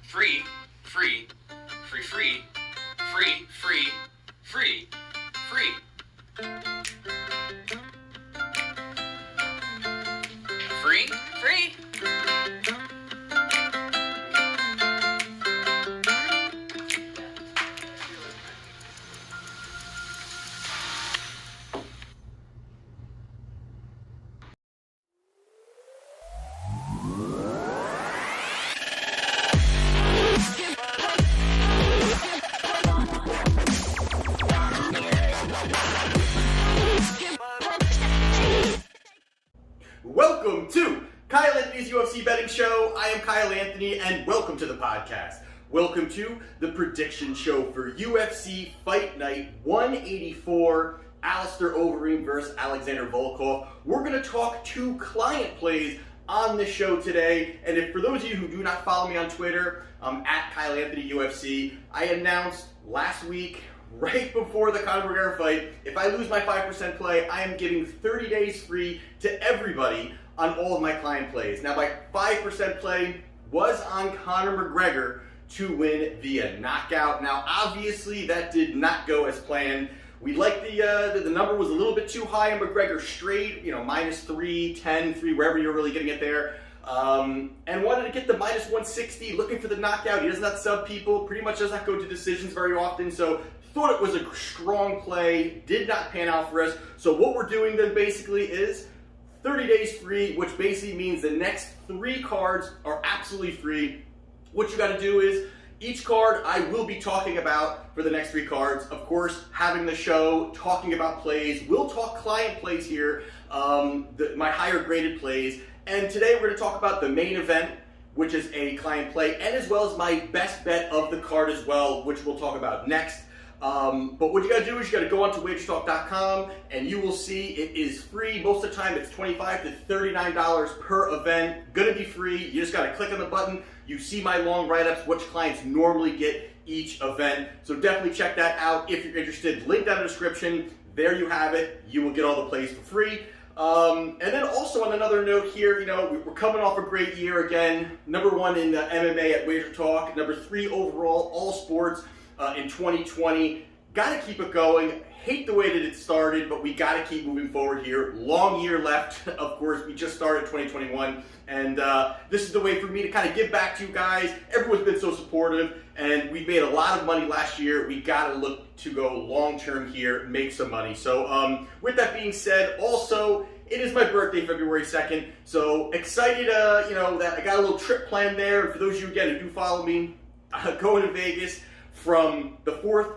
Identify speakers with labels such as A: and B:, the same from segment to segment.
A: Free, free, free, free, free, free, free, free. Free, free.
B: Welcome to Kyle Anthony's UFC Betting Show. I am Kyle Anthony, and welcome to the podcast. Welcome to the prediction show for UFC Fight Night 184, Alistair Overeem versus Alexandre Volkov. We're going to talk 2 client plays on the show today, and if for those of you who do not follow me on Twitter, at Kyle Anthony UFC, I announced last week, right before the Conor McGregor fight, if I lose my 5% play, I am giving 30 days free to everybody on all of my client plays. Now, my 5% play was on Conor McGregor to win via knockout. Now, obviously, that did not go as planned. We liked the number was a little bit too high on McGregor straight, -3, 10, 3, wherever you're really getting it there. And wanted to get the -160, looking for the knockout. He does not sub people, pretty much does not go to decisions very often, so thought it was a strong play, did not pan out for us. So what we're doing then basically is 30 days free, which basically means the next 3 cards are absolutely free. What you got to do is, each card I will be talking about for the next 3 cards. Of course, having the show, talking about plays. We'll talk client plays here, my higher graded plays. And today we're going to talk about the main event, which is a client play, and as well as my best bet of the card as well, which we'll talk about next. But what you got to do is you got to go onto WagerTalk.com, and you will see it is free. Most of the time it's $25 to $39 per event. Going to be free. You just got to click on the button. You see my long write-ups, which clients normally get each event. So definitely check that out if you're interested. Link down in the description. There you have it. You will get all the plays for free. And then also on another note here, we're coming off a great year again. #1 in MMA at WagerTalk. #3 overall, all sports in 2020. Got to keep it going. Hate the way that it started, but we got to keep moving forward here. Long year left. Of course, we just started 2021. And this is the way for me to kind of give back to you guys. Everyone's been so supportive, and we made a lot of money last year. We got to look to go long-term here, make some money. So with that being said, also, it is my birthday, February 2nd. So excited, that I got a little trip planned there. And for those of you, again, who do follow me, going to Vegas from the 4th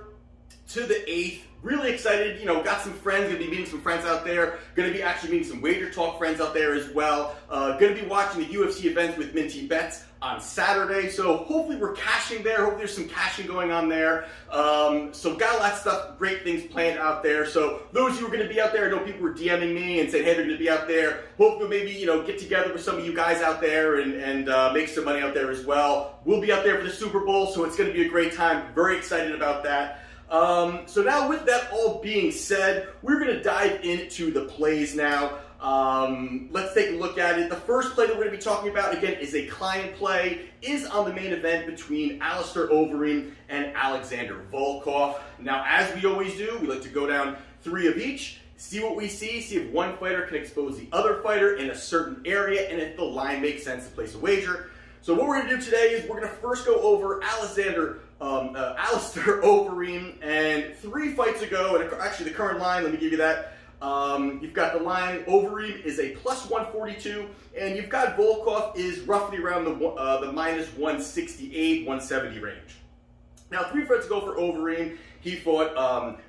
B: to the 8th. Really excited, got some friends, gonna be meeting some friends out there, gonna be actually meeting some WagerTalk friends out there as well. Gonna be watching the UFC events with Minty Bets on Saturday, so hopefully we're cashing there, hopefully there's some cashing going on there. So got a lot of stuff, great things planned out there. So those of you who are gonna be out there, I know people were DMing me and saying, hey, they're gonna be out there. Hopefully maybe, get together with some of you guys out there and make some money out there as well. We'll be out there for the Super Bowl, so it's gonna be a great time. Very excited about that. So now with that all being said, we're going to dive into the plays now. Let's take a look at it. The first play that we're going to be talking about, again, is a client play, is on the main event between Alistair Overeem and Alexandre Volkov. Now, as we always do, we like to go down 3 of each, see what we see if one fighter can expose the other fighter in a certain area, and if the line makes sense to place a wager. So what we're going to do today is we're going to first go over Alistair Overeem, and 3 fights ago, and actually the current line, let me give you that. You've got the line, Overeem is a +142, and you've got Volkov is roughly around the -168, 170 range. Now, 3 fights ago for Overeem, he fought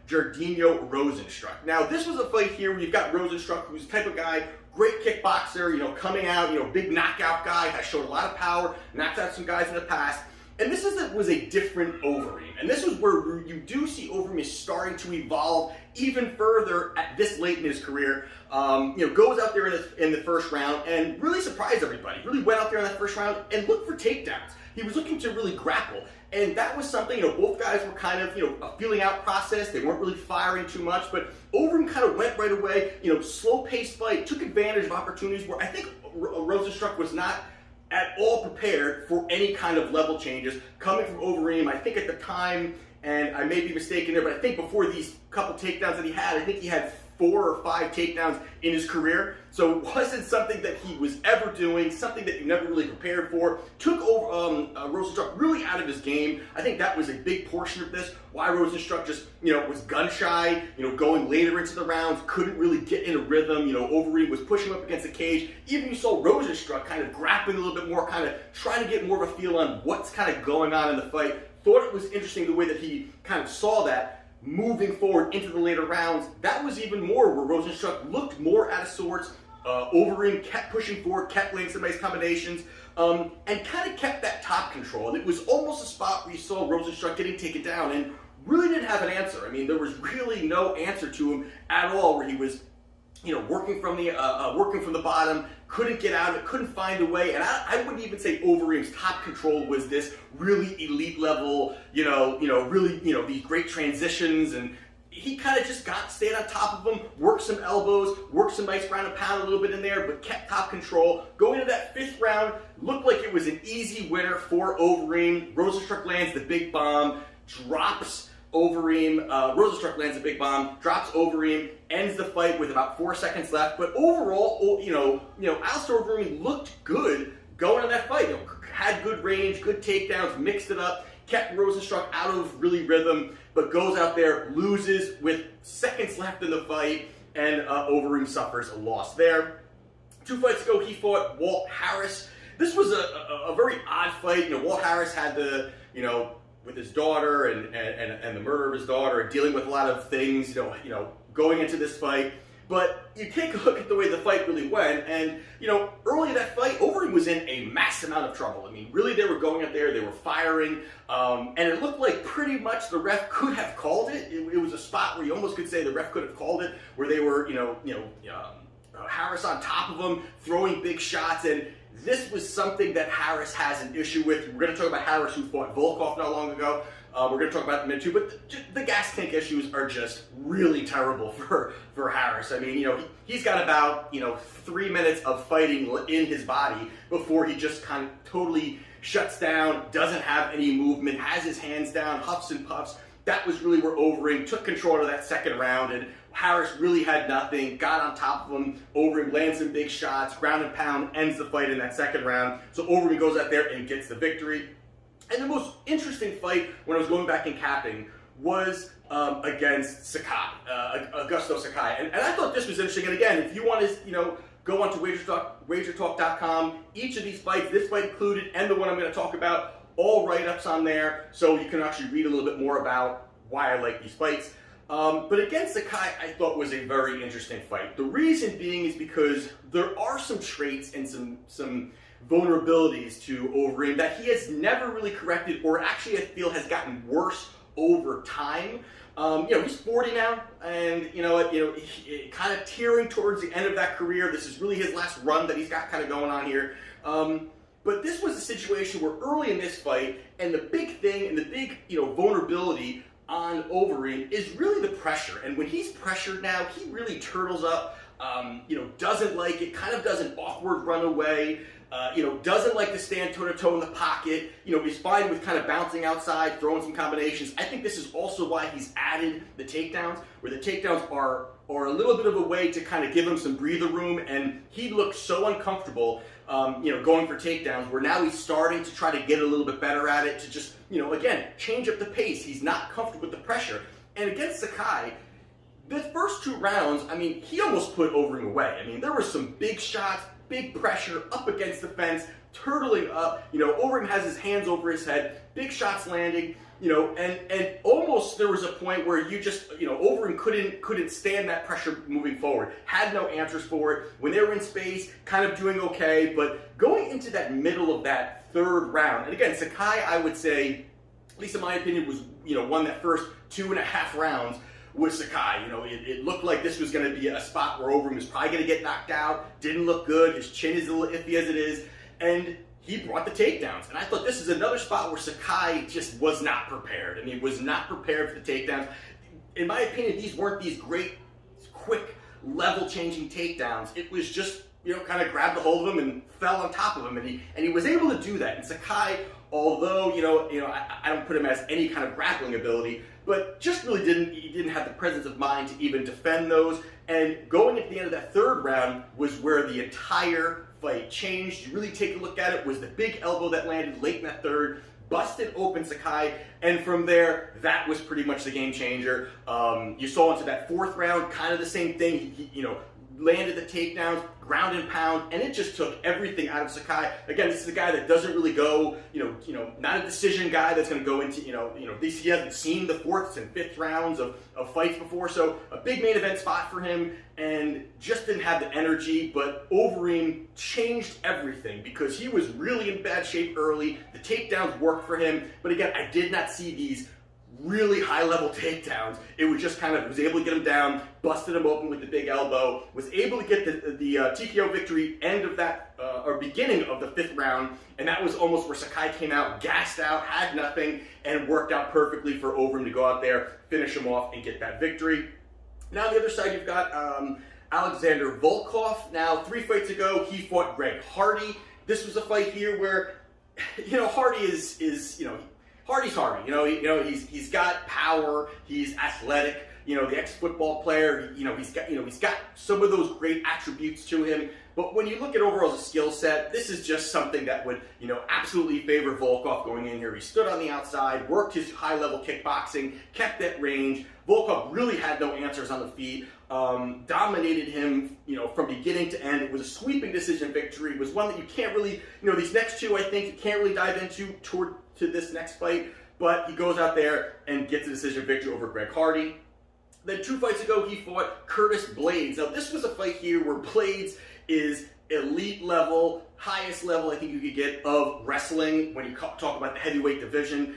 B: Jairzinho Rozenstruik. Now, this was a fight here where you've got Rozenstruik, who's the type of guy, great kickboxer, coming out, big knockout guy, has shown a lot of power, knocked out some guys in the past. And this was a different Overeem. And this was where you do see Overeem is starting to evolve even further at this late in his career. Goes out there in the first round and really surprised everybody. Really went out there in that first round and looked for takedowns. He was looking to really grapple. And that was something, both guys were kind of, a feeling out process. They weren't really firing too much, but Overeem kind of went right away, slow-paced fight, took advantage of opportunities where I think Rozenstruik was not at all prepared for any kind of level changes coming from Overeem. I think at the time, and I may be mistaken there, but I think before these couple takedowns that he had, I think he had 4 or 5 takedowns in his career. So it wasn't something that he was ever doing, something that you never really prepared for. Took over Rosenstruck really out of his game. I think that was a big portion of this. Why Rosenstruck just, was gun shy, going later into the rounds, couldn't really get in a rhythm. Overeem was pushing up against the cage. Even you saw Rosenstruck kind of grappling a little bit more, kind of trying to get more of a feel on what's kind of going on in the fight. Thought it was interesting the way that he kind of saw that. Moving forward into the later rounds, that was even more where Rosenstruck looked more out of sorts. Overeem kept pushing forward, kept laying some nice combinations, and kind of kept that top control. And it was almost a spot where you saw Rosenstruck getting taken down and really didn't have an answer. I mean, there was really no answer to him at all, where he was, working from the bottom, couldn't get out of it, couldn't find a way. And I wouldn't even say Overeem's top control was this really elite level, really, these great transitions. And he kind of just stayed on top of them, worked some elbows, worked some nice ground and pound a little bit in there, but kept top control. Going into that 5th round, looked like it was an easy winner for Overeem. Rosenstruck lands the big bomb, drops Overeem. Rosenstruck lands a big bomb, drops Overeem, ends the fight with about 4 seconds left. But overall, Alistair Overeem looked good going in that fight. Had good range, good takedowns, mixed it up, kept Rosenstruck out of really rhythm, but goes out there, loses with seconds left in the fight, and Overeem suffers a loss there. 2 fights ago, he fought Walt Harris. This was a very odd fight. Walt Harris had the, with his daughter and the murder of his daughter, and dealing with a lot of things, going into this fight. But you take a look at the way the fight really went, and, early in that fight, Overeem was in a mass amount of trouble. I mean, really, they were going out there, they were firing, and it looked like pretty much the ref could have called it. It was a spot where you almost could say the ref could have called it, where they were, Harris on top of him, throwing big shots, and this was something that Harris has an issue with. We're going to talk about Harris, who fought Volkov not long ago. We're going to talk about them in a minute too, but the gas tank issues are just really terrible for Harris. I mean, he's got about 3 minutes of fighting in his body before he just kind of totally shuts down, doesn't have any movement, has his hands down, huffs and puffs. That was really where Overeem took control of that 2nd round, and Harris really had nothing, got on top of him. Overeem lands some big shots, ground and pound, ends the fight in that 2nd round. So Overeem goes out there and gets the victory. And the most interesting fight, when I was going back and capping, was against Sakai, Augusto Sakai. And I thought this was interesting. And again, if you want to, go onto WagerTalk.com, each of these fights, this fight included, and the one I'm going to talk about, all write-ups on there, so you can actually read a little bit more about why I like these fights. But against Sakai, I thought was a very interesting fight. The reason being is because there are some traits and some vulnerabilities to Overeem that he has never really corrected, or actually I feel has gotten worse over time. He's 40 now, and kind of tearing towards the end of that career. This is really his last run that he's got kind of going on here. But this was a situation where early in this fight, and the big thing and the big vulnerability on Overeem is really the pressure. And when he's pressured now, he really turtles up. Doesn't like it, kind of does an awkward run away. Doesn't like to stand toe-to-toe in the pocket. He's fine with kind of bouncing outside, throwing some combinations. I think this is also why he's added the takedowns, where the takedowns are a little bit of a way to kind of give him some breather room, and he looked so uncomfortable, going for takedowns, where now he's starting to try to get a little bit better at it, to just, again, change up the pace. He's not comfortable with the pressure. And against Sakai, the first 2 rounds, I mean, he almost put Overeem away. I mean, there were some big shots, big pressure, up against the fence, turtling up. Overeem has his hands over his head, big shots landing, and almost there was a point where you just, Overeem couldn't stand that pressure moving forward. Had no answers for it. When they were in space, kind of doing okay, but going into that middle of that 3rd round, and again, Sakai, I would say, at least in my opinion, was, won that first 2.5 rounds with Sakai. It looked like this was going to be a spot where Overeem was probably going to get knocked out. Didn't look good. His chin is a little iffy as it is. And he brought the takedowns. And I thought this is another spot where Sakai just was not prepared. I mean, was not prepared for the takedowns. In my opinion, these weren't these great, quick, level-changing takedowns. It was just kind of grabbed a hold of him and fell on top of him, and he was able to do that. And Sakai, although I don't put him as any kind of grappling ability, but just really didn't have the presence of mind to even defend those. And going at the end of that third round was where the entire fight changed. You really take a look at it, was the big elbow that landed late in that third, busted open Sakai, and from there, that was pretty much the game changer. You saw into that fourth round, kind of the same thing. He landed the takedowns, ground and pound, and it just took everything out of Sakai. Again, this is a guy that doesn't really go, not a decision guy that's going to go into, at least he hasn't seen the fourths and fifth rounds of fights before, so a big main event spot for him, and just didn't have the energy. But Overeem changed everything because he was really in bad shape early. The takedowns worked for him, but again, I did not see these really high-level takedowns. It was just was able to get him down, busted him open with the big elbow, was able to get the TKO victory end of that, or beginning of the fifth round, and that was almost where Sakai came out, gassed out, had nothing, and worked out perfectly for Overeem to go out there, finish him off, and get that victory. Now on the other side, you've got Alexandre Volkov. Now, 3 fights ago, he fought Greg Hardy. This was a fight here where, Hardy Hardy's Hardy. He's got power. He's athletic. The ex-football player. He's got some of those great attributes to him. But when you look at overall as a skill set, this is just something that would, absolutely favor Volkov going in here. He stood on the outside, worked his high-level kickboxing, kept that range. Volkov really had no answers on the feet. Dominated him, from beginning to end. It was a sweeping decision victory. It was one that you can't really, these next two, I think, you can't really dive into to this next fight. But he goes out there and gets a decision victory over Greg Hardy. Then 2 fights ago, he fought Curtis Blaydes. Now, this was a fight here where Blaydes is elite level, highest level I think you could get of wrestling when you talk about the heavyweight division.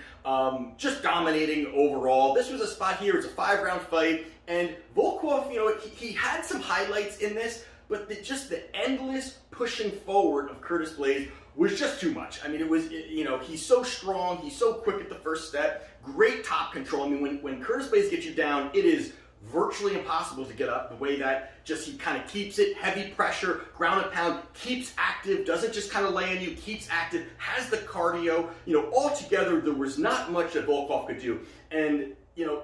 B: Just dominating overall. This was a spot here. It's a 5-round fight. And Volkov, he had some highlights in this, but just the endless pushing forward of Curtis Blaydes was just too much. I mean, it was, he's so strong. He's so quick at the first step. Great top control. I mean, when Curtis Blaydes gets you down, it is virtually impossible to get up the way that just he kind of keeps it, heavy pressure, ground and pound, keeps active, doesn't just kind of lay on you, keeps active, has the cardio. Altogether, there was not much that Volkov could do. And,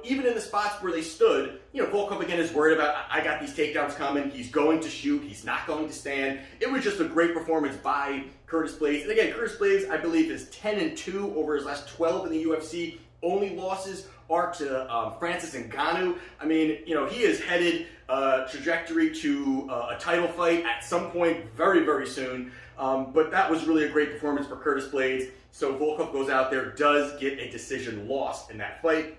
B: even in the spots where they stood, Volkov again is worried about, I got these takedowns coming, he's going to shoot, he's not going to stand. It was just a great performance by Curtis Blaydes. And again, Curtis Blaydes, I believe, is 10-2 over his last 12 in the UFC. Only losses are to Francis Ngannou. I mean, he is headed trajectory to a title fight at some point very, very soon. But that was really a great performance for Curtis Blaydes. So Volkov goes out there, does get a decision loss in that fight.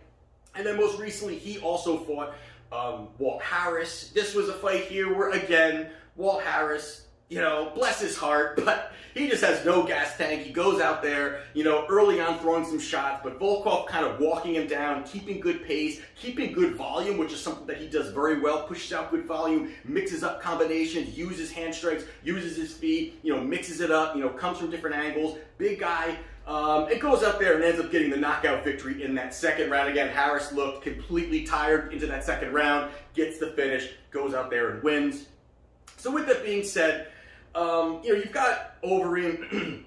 B: And then most recently, he also fought Walt Harris. This was a fight here where, again, Walt Harris, bless his heart, but he just has no gas tank. He goes out there, early on throwing some shots, but Volkov kind of walking him down, keeping good pace, keeping good volume, which is something that he does very well, pushes out good volume, mixes up combinations, uses hand strikes, uses his feet, mixes it up, comes from different angles, big guy. It goes out there and ends up getting the knockout victory in that second round. Again, Harris looked completely tired into that second round, gets the finish, goes out there and wins. So with that being said, you've got Overeem.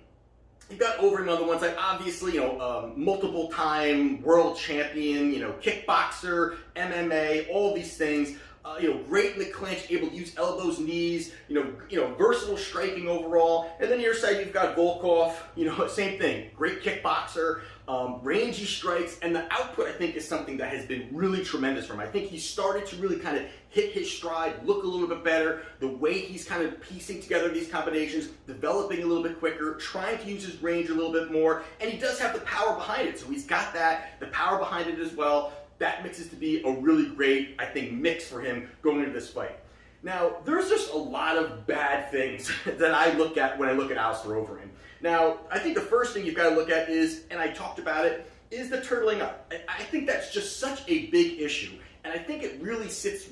B: You've got Overeem on the one side, obviously, multiple time world champion, kickboxer, MMA, all these things. Great in the clinch, able to use elbows, knees, versatile striking overall. And then on your side, you've got Volkov, same thing. Great kickboxer, rangy strikes, and the output, I think, is something that has been really tremendous for him. I think he started to really kind of hit his stride, look a little bit better, the way he's kind of piecing together these combinations, developing a little bit quicker, trying to use his range a little bit more, and he does have the power behind it. So he's got the power behind it as well. That mixes to be a really great, I think, mix for him going into this fight. Now, there's just a lot of bad things that I look at when I look at Alistair Overeem. Now, I think the first thing you've got to look at is, and I talked about it, is the turtling up. I think that's just such a big issue, and I think it really sits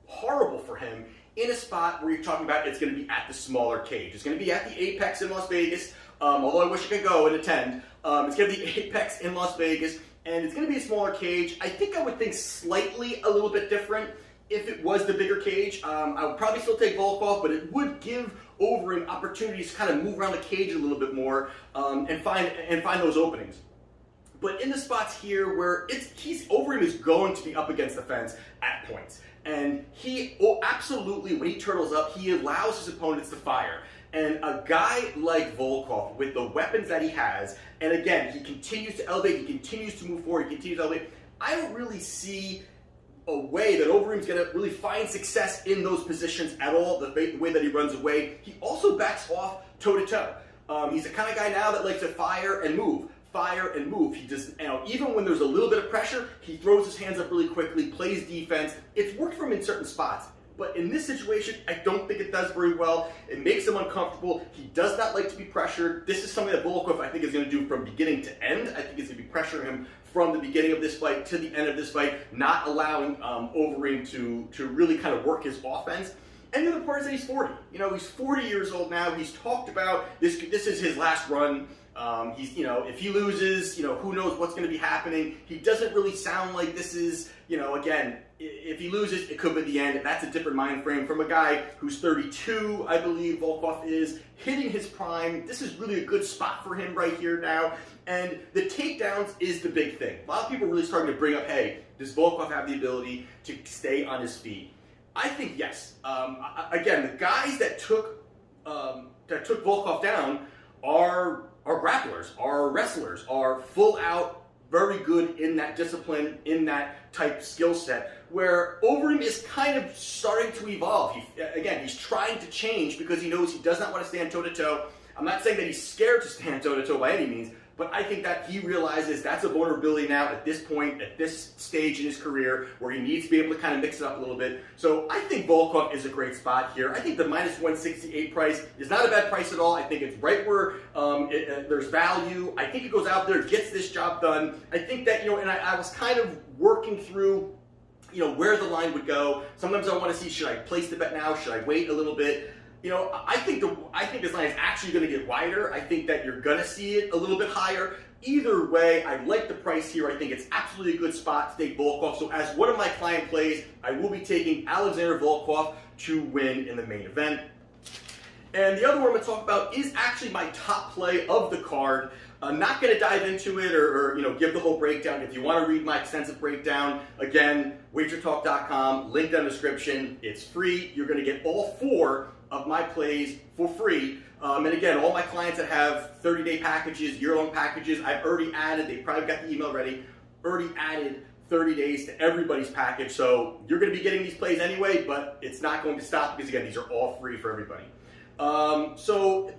B: horrible for him in a spot where you're talking about it's going to be at the smaller cage. It's going to be at the Apex in Las Vegas, although I wish I could go and attend. It's going to be Apex in Las Vegas. And it's going to be a smaller cage. I think I would think slightly a little bit different if it was the bigger cage. I would probably still take Volkov, but it would give Overeem opportunities to kind of move around the cage a little bit more and find those openings. But in the spots here where Overeem is going to be up against the fence at points. And he absolutely, when he turtles up, he allows his opponents to fire. And a guy like Volkov, with the weapons that he has, and again, he continues to elevate, he continues to move forward, he continues to elevate, I don't really see a way that Overeem's going to really find success in those positions at all, the way that he runs away. He also backs off toe-to-toe. He's the kind of guy now that likes to fire and move. He does, even when there's a little bit of pressure, he throws his hands up really quickly, plays defense. It's worked for him in certain spots. But in this situation, I don't think it does very well. It makes him uncomfortable. He does not like to be pressured. This is something that Volkov, I think, is going to do from beginning to end. I think he's going to be pressuring him from the beginning of this fight to the end of this fight, not allowing Overeem to really kind of work his offense. And the other part is that he's 40. He's 40 years old now. He's talked about this. This is his last run. If he loses, who knows what's going to be happening. He doesn't really sound like this is, again, if he loses, it could be the end. That's a different mind frame from a guy who's 32, I believe Volkov is, hitting his prime. This is really a good spot for him right here now. And the takedowns is the big thing. A lot of people are really starting to bring up, hey, does Volkov have the ability to stay on his feet? I think yes. Again, the guys that took Volkov down are grapplers, are wrestlers, are full out, very good in that discipline, in that type skill set, where Overeem is kind of starting to evolve. He's trying to change because he knows he does not want to stand toe-to-toe. I'm not saying that he's scared to stand toe-to-toe by any means, but I think that he realizes that's a vulnerability now at this point, at this stage in his career, where he needs to be able to kind of mix it up a little bit. So I think Volkov is a great spot here. I think the minus 168 price is not a bad price at all. I think it's right where there's value. I think it goes out there, gets this job done. I think that, and I was kind of working through, where the line would go. Sometimes I want to see, should I place the bet now? Should I wait a little bit? I think this line is actually going to get wider. I think that you're going to see it a little bit higher. Either way, I like the price here. I think it's absolutely a good spot to take Volkov. So as one of my client plays, I will be taking Alexandre Volkov to win in the main event. And the other one I'm going to talk about is actually my top play of the card. I'm not going to dive into it or give the whole breakdown. If you want to read my extensive breakdown, again, WagerTalk.com, link down in the description. It's free. You're going to get all 4 of my plays for free. And again, all my clients that have 30-day packages, year-long packages, I've already added, they probably got the email ready, already added 30 days to everybody's package. So you're going to be getting these plays anyway, but it's not going to stop because, again, these are all free for everybody. So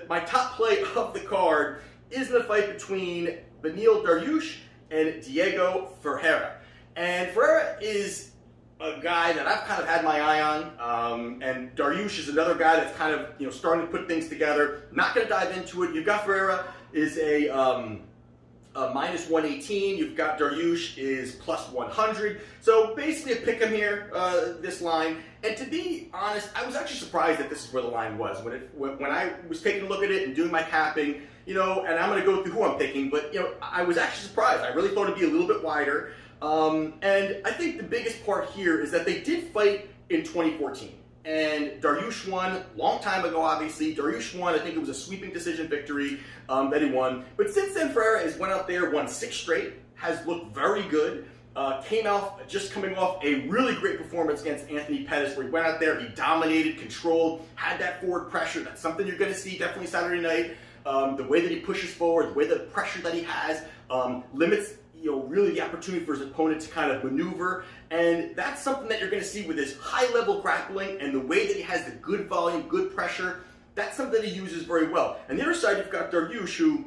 B: my top play of the card is the fight between Beneil Dariush and Diego Ferreira. And Ferreira is a guy that I've kind of had my eye on, and Dariush is another guy that's kind of starting to put things together. Not going to dive into it. You've got Ferreira is a minus 118. You've got Dariush is plus 100. So basically a pick 'em here, this line. And to be honest, I was actually surprised that this is where the line was. When I was taking a look at it and doing my capping, and I'm going to go through who I'm picking, but I was actually surprised. I really thought it'd be a little bit wider. And I think the biggest part here is that they did fight in 2014. And Dariush won long time ago, obviously. Dariush won, I think it was a sweeping decision victory that he won. But since then, Ferreira has went out there, won 6 straight, has looked very good. Coming off a really great performance against Anthony Pettis, where he went out there, he dominated, controlled, had that forward pressure. That's something you're going to see definitely Saturday night. The way that he pushes forward, the way the pressure that he has limits really the opportunity for his opponent to kind of maneuver. And that's something that you're going to see with his high-level grappling and the way that he has the good volume, good pressure. That's something that he uses very well. And the other side, you've got Dariush, who,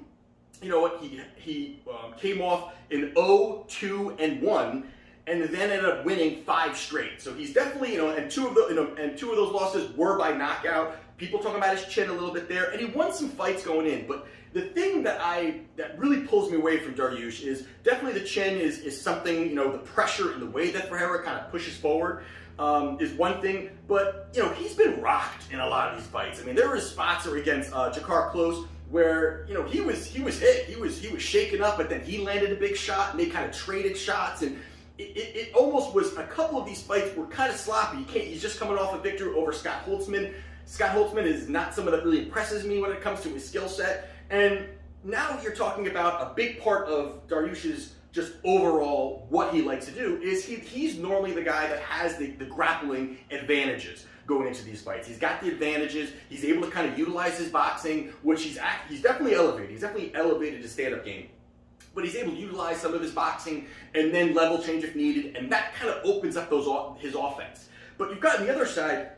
B: he came off in 0-2-1, and then ended up winning 5 straight. So he's definitely, and two of those losses were by knockout. People talking about his chin a little bit there, and he won some fights going in. But the thing that really pulls me away from Dariush is definitely the chin is something, the pressure and the way that Ferreira kind of pushes forward is one thing. But, he's been rocked in a lot of these fights. I mean, there were spots against Jakar Close where, he was hit, he was shaken up, but then he landed a big shot, and they kind of traded shots, and it almost was a couple of these fights were kind of sloppy. He's just coming off a victory over Scott Holtzman. Scott Holtzman is not someone that really impresses me when it comes to his skill set. And now you're talking about a big part of Dariush's just overall what he likes to do is he's normally the guy that has the grappling advantages going into these fights. He's got the advantages. He's able to kind of utilize his boxing, which he's definitely elevated. He's definitely elevated his stand-up game. But he's able to utilize some of his boxing and then level change if needed, and that kind of opens up his offense. But you've got on the other side,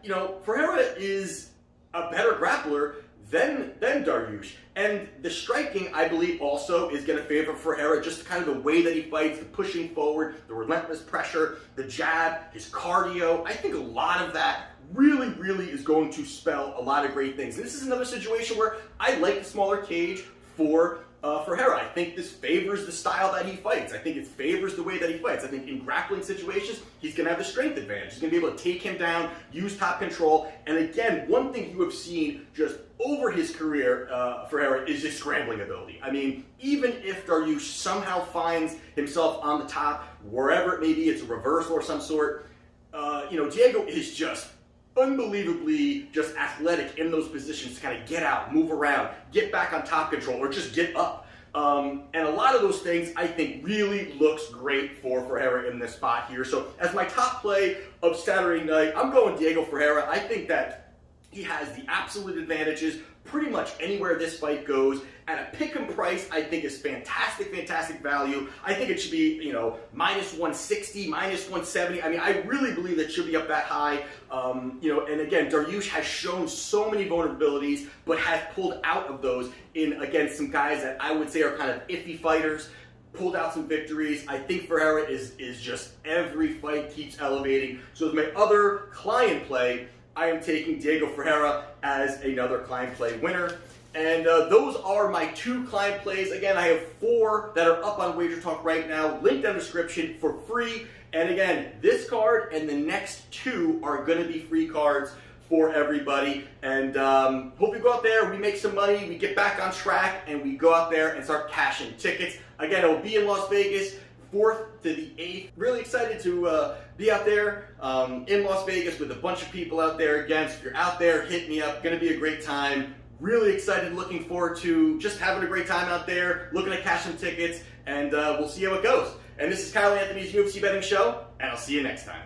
B: Ferreira is a better grappler than Dariush. And the striking, I believe, also is going to favor Ferreira, just kind of the way that he fights, the pushing forward, the relentless pressure, the jab, his cardio. I think a lot of that really, really is going to spell a lot of great things. And this is another situation where I like the smaller cage for Ferreira. I think this favors the style that he fights. I think it favors the way that he fights. I think in grappling situations, he's going to have the strength advantage. He's going to be able to take him down, use top control. And again, one thing you have seen just over his career, Ferreira, is his scrambling ability. I mean, even if Dariush somehow finds himself on the top, wherever it may be, it's a reversal or some sort, Diego is just unbelievably just athletic in those positions to kind of get out, move around, get back on top control, or just get up. And a lot of those things, I think, really looks great for Ferreira in this spot here. So as my top play of Saturday night, I'm going Diego Ferreira. I think that he has the absolute advantages pretty much anywhere this fight goes. At a pick-em price, I think is fantastic value. I think it should be, minus 160, minus 170. I mean, I really believe that should be up that high. And again, Dariush has shown so many vulnerabilities, but has pulled out of those against some guys that I would say are kind of iffy fighters. Pulled out some victories. I think Ferreira is just every fight keeps elevating. So as my other client play, I am taking Diego Ferreira as another client play winner. And those are my 2 client plays. Again, I have 4 that are up on WagerTalk right now. Link down the description for free. And again, this card and the next 2 are going to be free cards for everybody. And hope we go out there, we make some money, we get back on track, and we go out there and start cashing tickets. Again, I'll be in Las Vegas, 4th to the 8th. Really excited to be out there in Las Vegas with a bunch of people out there. Again, so if you're out there, hit me up. Going to be a great time. Really excited, looking forward to just having a great time out there, looking to cash some tickets, and we'll see how it goes. And this is Karol Anthony's UFC Betting Show, and I'll see you next time.